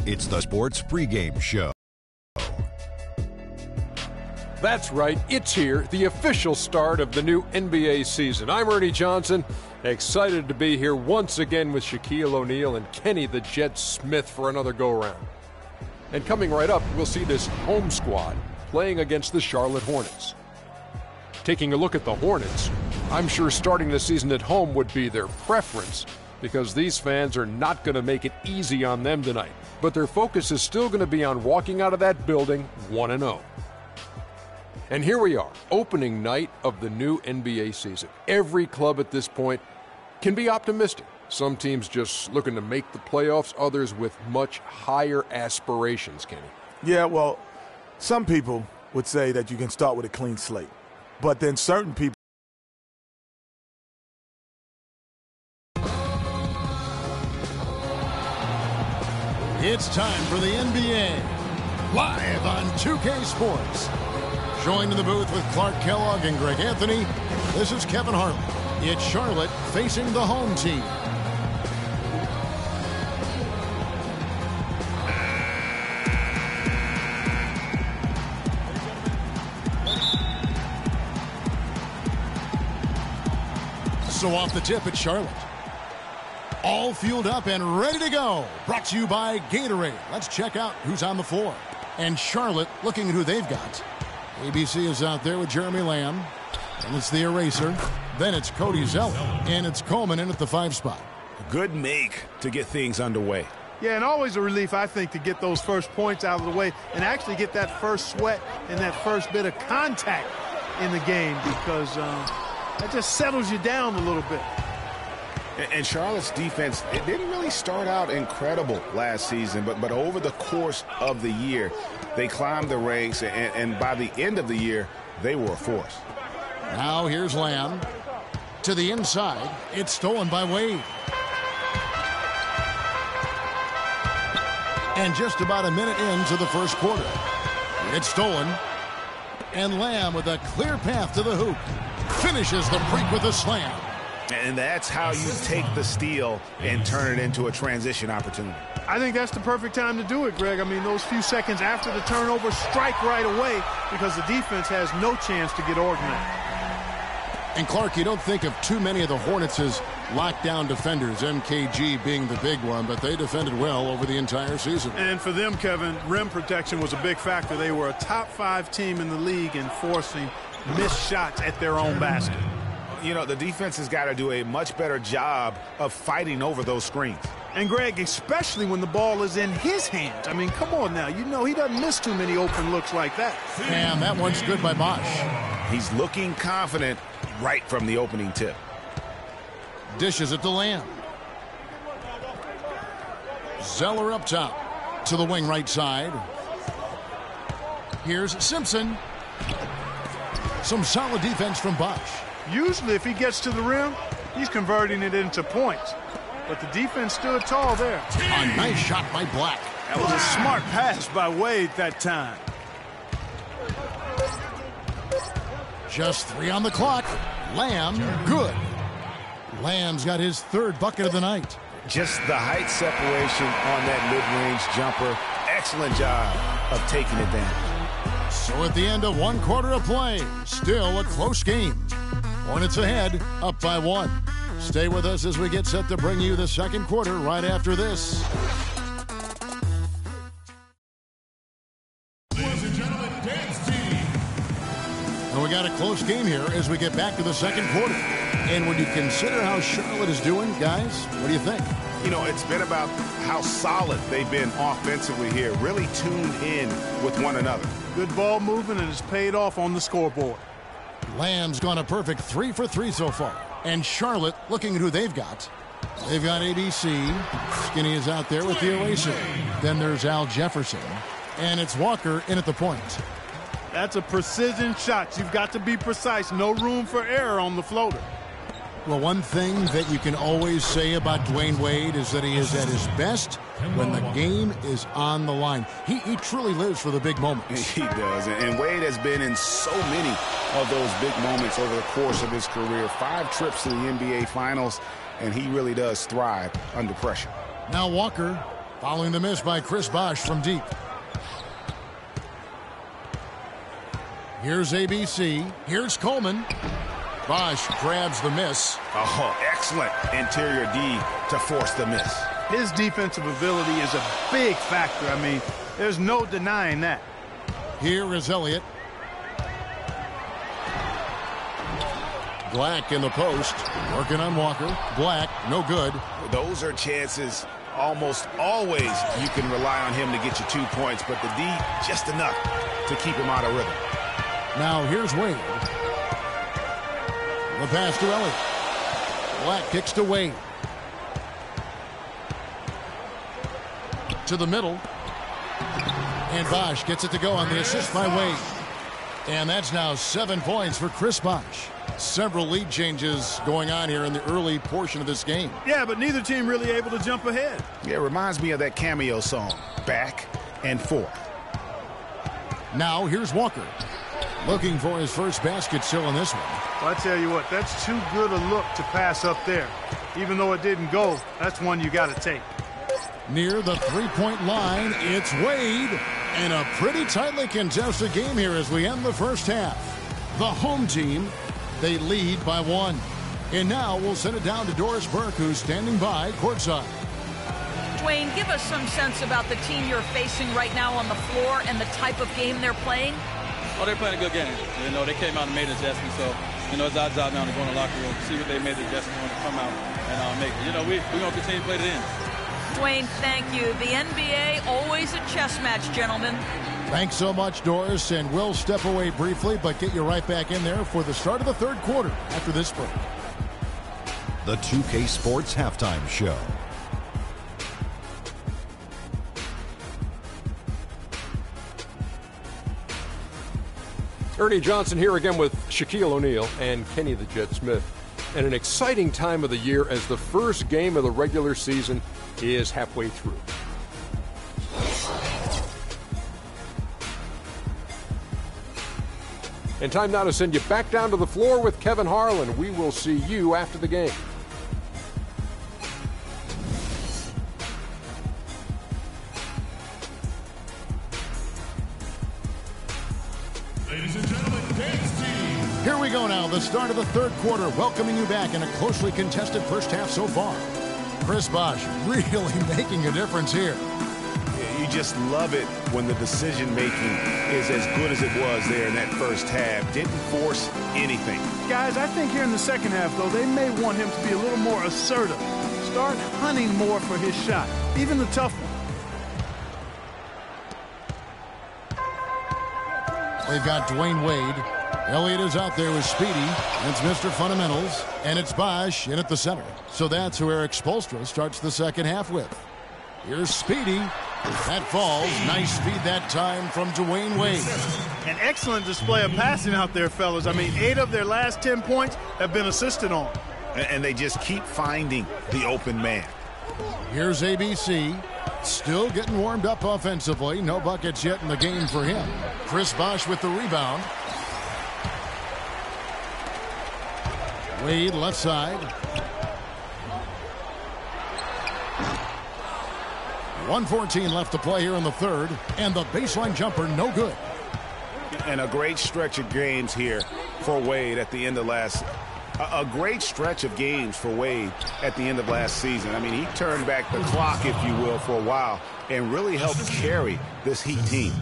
It's the Sports Pregame Show. That's right, it's here, the official start of the new NBA season. I'm Ernie Johnson, excited to be here once again with Shaquille O'Neal and Kenny the Jet Smith for another go-around. And coming right up, we'll see this home squad playing against the Charlotte Hornets. Taking a look at the Hornets, I'm sure starting the season at home would be their preference because these fans are not going to make it easy on them tonight. But their focus is still going to be on walking out of that building 1-0. And here we are, opening night of the new NBA season. Every club at this point can be optimistic. Some teams just looking to make the playoffs, others with much higher aspirations, Kenny. Yeah, well, some people would say that you can start with a clean slate. But then certain people. It's time for the NBA, live on 2K Sports. Joined in the booth with Clark Kellogg and Greg Anthony, this is Kevin Harlan. It's Charlotte facing the home team. So off the tip, it's Charlotte. All fueled up and ready to go. Brought to you by Gatorade. Let's check out who's on the floor. And Charlotte looking at who they've got. ABC is out there with Jeremy Lamb. And it's the eraser. Then it's Cody Zeller. And it's Coleman in at the 5 spot. Good make to get things underway. Yeah, and always a relief, I think, to get those first points out of the way and actually get that first sweat and that first bit of contact in the game because that just settles you down a little bit. And Charlotte's defense, it didn't really start out incredible last season, but over the course of the year, they climbed the ranks, and by the end of the year, they were a force. Now here's Lamb. To the inside, it's stolen by Wade. And just about a minute into the first quarter, it's stolen. And Lamb with a clear path to the hoop. Finishes the break with a slam. And that's how you take the steal and turn it into a transition opportunity. I think that's the perfect time to do it, Greg. I mean, those few seconds after the turnover, strike right away because the defense has no chance to get organized. And, Clark, you don't think of too many of the Hornets as lockdown defenders, MKG being the big one, but they defended well over the entire season. And for them, Kevin, rim protection was a big factor. They were a top-5 team in the league in forcing missed shots at their own basket. You know, the defense has got to do a much better job of fighting over those screens. And, Greg, especially when the ball is in his hands. I mean, come on now. You know he doesn't miss too many open looks like that. And that one's good by Bosch. He's looking confident right from the opening tip. Dishes it to Lamb. Zeller up top to the wing right side. Here's Simpson. Some solid defense from Bosch. Usually if he gets to the rim, he's converting it into points. But the defense stood tall there. A nice shot by Black. That was a smart pass by Wade that time. Just 3 on the clock. Lamb, good. Lamb's got his 3rd bucket of the night. Just the height separation on that mid-range jumper. Excellent job of taking it down. So at the end of 1 quarter of play, still a close game. Hornets ahead, up by 1. Stay with us as we get set to bring you the second quarter right after this. Ladies and gentlemen, dance team. And we got a close game here as we get back to the second quarter. And when you consider how Charlotte is doing, guys, what do you think? You know, it's been about how solid they've been offensively here, really tuned in with one another. Good ball movement, and it's paid off on the scoreboard. Lamb's gone a perfect 3 for 3 so far. And Charlotte, looking at who they've got. They've got ABC. Skinny is out there with the eraser. Then there's Al Jefferson. And it's Walker in at the point. That's a precision shot. You've got to be precise. No room for error on the floater. Well, one thing that you can always say about Dwayne Wade is that he is at his best when the game is on the line. He truly lives for the big moments. He does, and Wade has been in so many of those big moments over the course of his career. 5 trips to the NBA Finals, and he really does thrive under pressure. Now Walker Following the miss by Chris Bosh from deep. Here's ABC. Here's Coleman. Bosh grabs the miss. Oh, excellent interior D to force the miss. His defensive ability is a big factor. I mean, there's no denying that. Here is Elliott. Black in the post. Working on Walker. Black, no good. Those are chances almost always you can rely on him to get you 2 points, but the D just enough to keep him out of rhythm. Now here's Wade. The pass to Elliott. Black kicks to Wade. To the middle. And Bosh gets it to go on the assist by Wade. And that's now 7 points for Chris Bosh. Several lead changes going on here in the early portion of this game. Yeah, but neither team really able to jump ahead. Yeah, it reminds me of that cameo song, Back and Forth. Now here's Walker. Looking for his first basket still in this one. Well, I tell you what, that's too good a look to pass up there. Even though it didn't go, that's one you got to take. Near the three-point line, it's Wade. And a pretty tightly contested game here as we end the first half. The home team, they lead by 1. And now we'll send it down to Doris Burke, who's standing by courtside. Dwayne, give us some sense about the team you're facing right now on the floor and the type of game they're playing. Oh, they're playing a good game. You know, they came out and made adjustments, so, you know, it's our job now to go in the locker room, see what they made the adjustments when they come out and make it. You know, we're going to continue to play to the end. Dwayne, thank you. The NBA, always a chess match, gentlemen. Thanks so much, Doris, and we'll step away briefly, but get you right back in there for the start of the third quarter after this break. The 2K Sports Halftime Show. Ernie Johnson here again with Shaquille O'Neal and Kenny the Jet Smith. And an exciting time of the year as the first game of the regular season is halfway through. And time now to send you back down to the floor with Kevin Harlan. We will see you after the game. Ladies and gentlemen, dance team. Here we go now, the start of the third quarter, welcoming you back in a closely contested first half so far. Chris Bosh really making a difference here. You just love it when the decision-making is as good as it was there in that first half. Didn't force anything. Guys, I think here in the second half, though, they may want him to be a little more assertive. Start hunting more for his shot, even the tough one. They've got Dwayne Wade. Elliott is out there with Speedy. It's Mr. Fundamentals. And it's Bosh in at the center. So that's who Eric Spoelstra starts the second half with. Here's Speedy. That falls. Nice feed that time from Dwayne Wade. An excellent display of passing out there, fellas. I mean, 8 of their last 10 points have been assisted on. And they just keep finding the open man. Here's ABC. Still getting warmed up offensively. No buckets yet in the game for him. Chris Bosh with the rebound. Wade left side. 1:14 left to play here in the third. And the baseline jumper no good. And a great stretch of games here for Wade at the end of a great stretch of games for Wade at the end of last season. I mean, he turned back the clock, if you will, for a while and really helped carry this Heat team.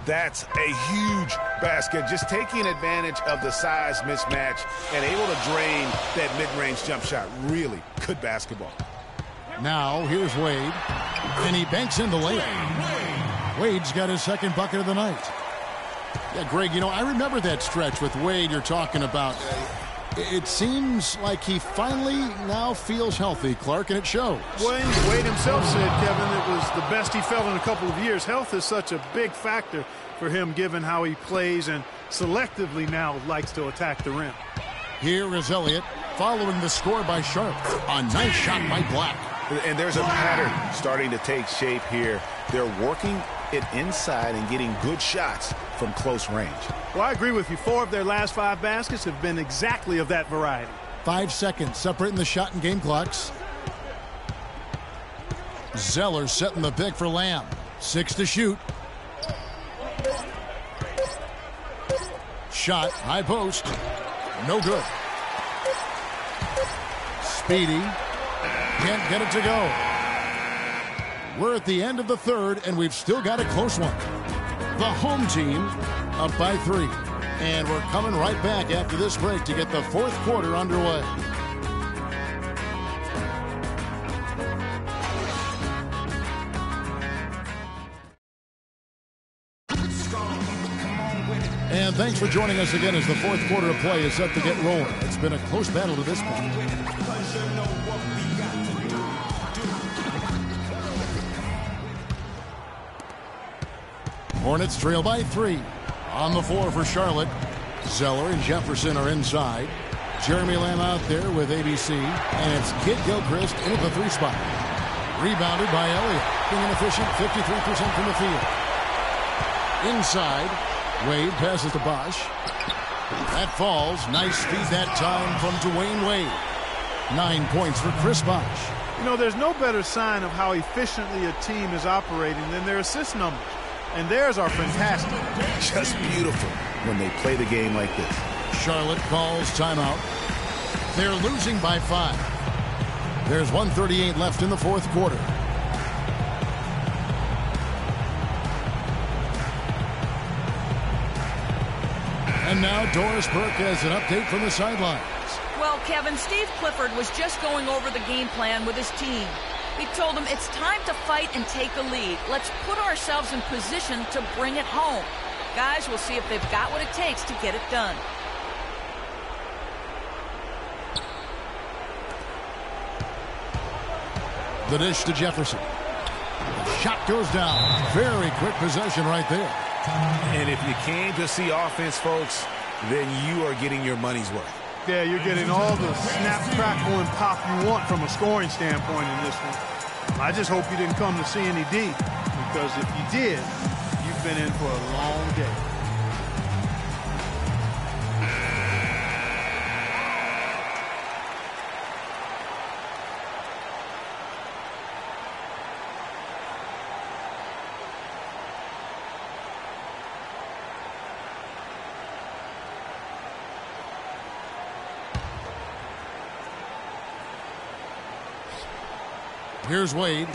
That's a huge basket, just taking advantage of the size mismatch and able to drain that mid-range jump shot. Really good basketball. Now here's Wade, and he banks in the layup. Wade's got his second bucket of the night. Yeah, Greg, you know, I remember that stretch with Wade you're talking about. It seems like he finally now feels healthy, Clark, and it shows. Well, Wade himself said, Kevin, it was the best he felt in a couple of years. Health is such a big factor for him, given how he plays and selectively now likes to attack the rim. Here is Elliott following the score by Sharp. A nice shot by Black. And there's a pattern starting to take shape here. They're working it inside and getting good shots from close range. Well, I agree with you. 4 of their last 5 baskets have been exactly of that variety. 5 seconds separating the shot and game clocks. Zeller setting the pick for Lamb. 6 to shoot. Shot, high post. No good. Speedy. Can't get it to go. We're at the end of the third, and we've still got a close one. The home team up by 3. And we're coming right back after this break to get the fourth quarter underway. And thanks for joining us again as the fourth quarter of play is set to get rolling. It's been a close battle to this point. Hornets trail by 3. On the floor for Charlotte. Zeller and Jefferson are inside. Jeremy Lamb out there with ABC. And it's Kid Gilchrist into the 3 spot. Rebounded by Elliott. Being inefficient, 53% from the field. Inside. Wade passes to Bosch. That falls. Nice feed that time from Dwayne Wade. 9 points for Chris Bosch. You know, there's no better sign of how efficiently a team is operating than their assist numbers. And theirs are fantastic. Just beautiful when they play the game like this. Charlotte calls timeout. They're losing by 5. There's 1:38 left in the fourth quarter. And now Doris Burke has an update from the sidelines. Well, Kevin, Steve Clifford was just going over the game plan with his team. He told them it's time to fight and take the lead. Let's put ourselves in position to bring it home. Guys, we'll see if they've got what it takes to get it done. The dish to Jefferson. The shot goes down. Very quick possession right there. And if you came to see offense, folks, then you are getting your money's worth. Yeah, you're getting all the snap, crackle, and pop you want from a scoring standpoint in this one. I just hope you didn't come to see any D, because if you did, you've been in for a long day. Here's Wade.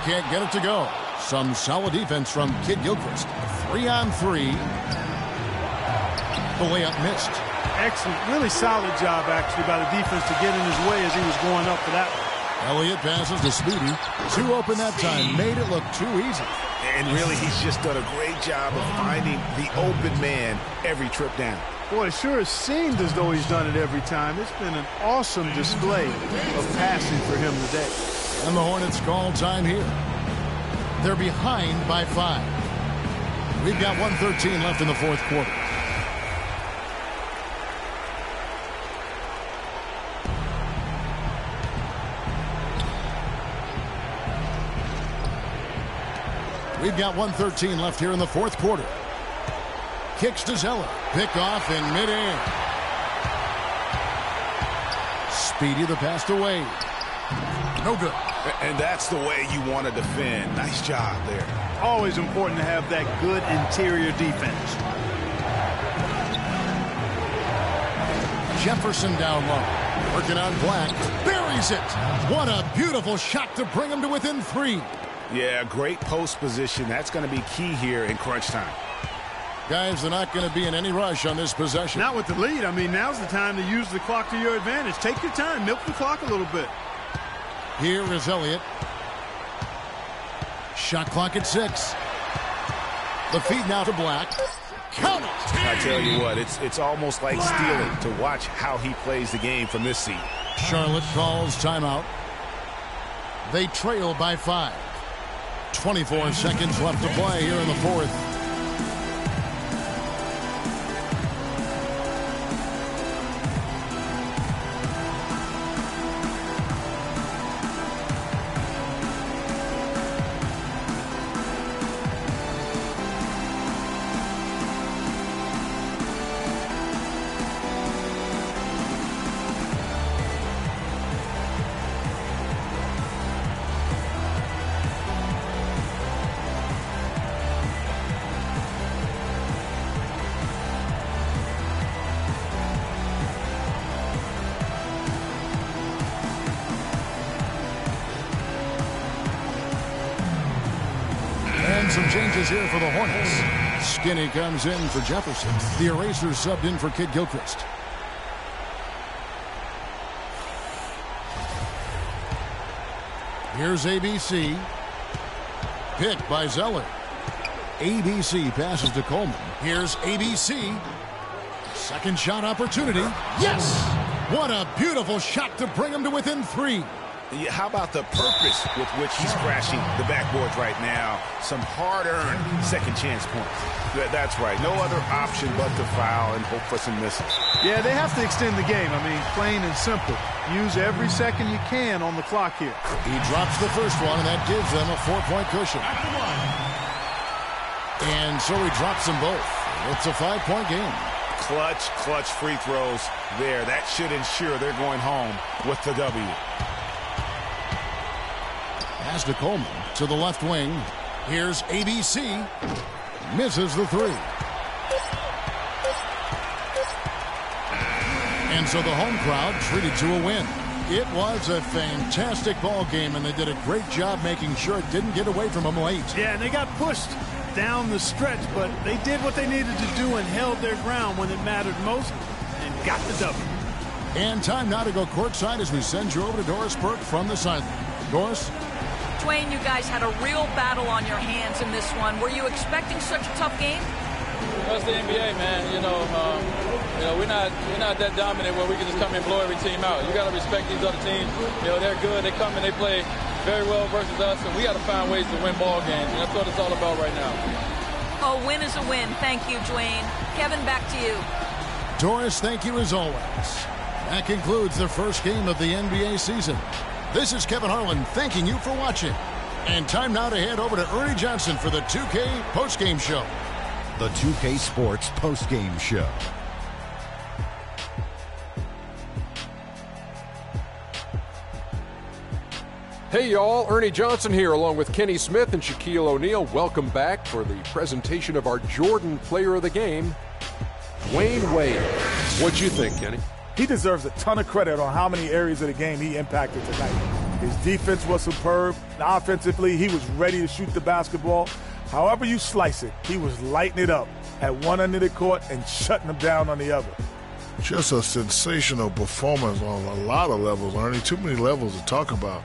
Can't get it to go. Some solid defense from Kid Gilchrist. 3-on-3. The layup missed. Excellent. Really solid job, actually, by the defense to get in his way as he was going up for that one. Elliott passes to Speedy. 2 open that time. Made it look too easy. And really, he's just done a great job of finding the open man every trip down. Boy, it sure has seemed as though he's done it every time. It's been an awesome display of passing for him today. And the Hornets call time here. They're behind by 5. We've got 1:13 left in the fourth quarter. We've got 1:13 left here in the fourth quarter. Kicks to Zeller. Pick off in midair. Speedy the pass to Wade. No good. And that's the way you want to defend. Nice job there. Always important to have that good interior defense. Jefferson down low. Working on Black. Buries it. What a beautiful shot to bring him to within 3. Yeah, great post position. That's going to be key here in crunch time. Guys, they're not going to be in any rush on this possession. Not with the lead. I mean, now's the time to use the clock to your advantage. Take your time. Milk the clock a little bit. Here is Elliott. Shot clock at 6. The feed now to Black. Count it! I tell you what, it's almost like stealing to watch how he plays the game from this seat. Charlotte calls timeout. They trail by 5. 24 seconds left to play here in the fourth. some changes here for the Hornets. Skinny comes in for Jefferson. The Erasers subbed in for Kid Gilchrist. Here's ABC. Picked by Zeller. ABC passes to Coleman. Here's ABC. Second shot opportunity. Yes! What a beautiful shot to bring him to within 3. Yeah, how about the purpose with which he's crashing the backboards right now? Some hard-earned second chance points. That's right. No other option but to foul and hope for some misses. Yeah, they have to extend the game. I mean, plain and simple. Use every second you can on the clock here. He drops the first one, and that gives them a 4-point cushion. And so he drops them both. It's a 5-point game. Clutch free throws there. That should ensure they're going home with the W. Pass to Coleman to the left wing. Here's ABC. Misses the 3. And so the home crowd treated to a win. It was a fantastic ball game, and they did a great job making sure it didn't get away from them late. Yeah, and they got pushed down the stretch, but they did what they needed to do and held their ground when it mattered most and got the W. And time now to go courtside as we send you over to Doris Burke from the sideline. Doris? Dwayne, you guys had a real battle on your hands in this one. Were you expecting such a tough game? That's the NBA, man. We're not that dominant where we can just come and blow every team out. You got to respect these other teams. They're good. They come and they play very well versus us, and we got to find ways to win ball games. And that's what it's all about right now. A win is a win. Thank you, Dwayne. Kevin, back to you. Doris, thank you as always. That concludes the first game of the NBA season. This is Kevin Harlan thanking you for watching. And time now to head over to Ernie Johnson for the 2K postgame show. The 2K Sports postgame show. Hey y'all, Ernie Johnson here along with Kenny Smith and Shaquille O'Neal. Welcome back for the presentation of our Jordan Player of the Game, Dwayne Wade. What'd you think, Kenny? He deserves a ton of credit on how many areas of the game he impacted tonight. His defense was superb. And offensively, he was ready to shoot the basketball. However you slice it, he was lighting it up at one end of the court and shutting them down on the other. Just a sensational performance on a lot of levels, Ernie. Too many levels to talk about.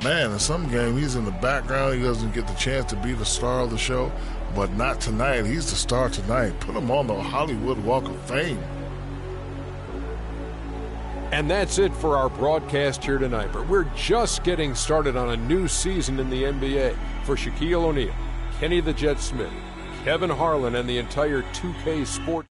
Man, in some game, he's in the background. He doesn't get the chance to be the star of the show. But not tonight. He's the star tonight. Put him on the Hollywood Walk of Fame. And that's it for our broadcast here tonight. But we're just getting started on a new season in the NBA. For Shaquille O'Neal, Kenny the Jet Smith, Kevin Harlan, and the entire 2K Sports